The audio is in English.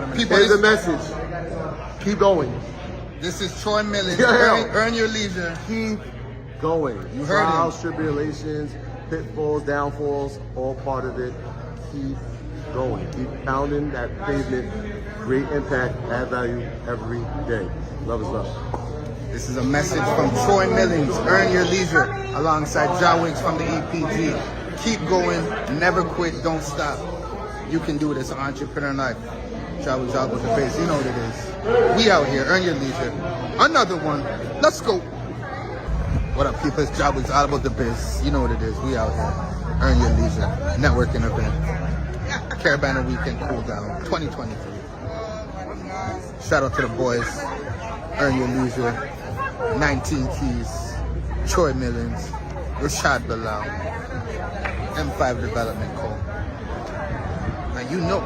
People, Here's the message. Keep going. this is Troy Millings. Yeah. Earn your leisure. Keep going. You heard him. Trials, tribulations, pitfalls, downfalls, all part of it. Keep going. Keep pounding that pavement. Great impact, add value every day. Love is love. This is a message from Troy Millings. Earn your leisure. Alongside John Wicks from the EPG. Keep going. Never quit. Don't stop. You can do this. Entrepreneur life. John Wicks out with the base. You know what it is. We out here. Earn your leisure. Another one. Let's go. What up, people? It's John Wicks all about the biz. You know what it is. We out here. Earn your leisure. Networking event. Caravana Weekend Cool Down 2023. Shout out to the boys. Earn your leisure. 19 Keys. Troy Millings. Rashad Bilal. M5 Development Co. Now you know.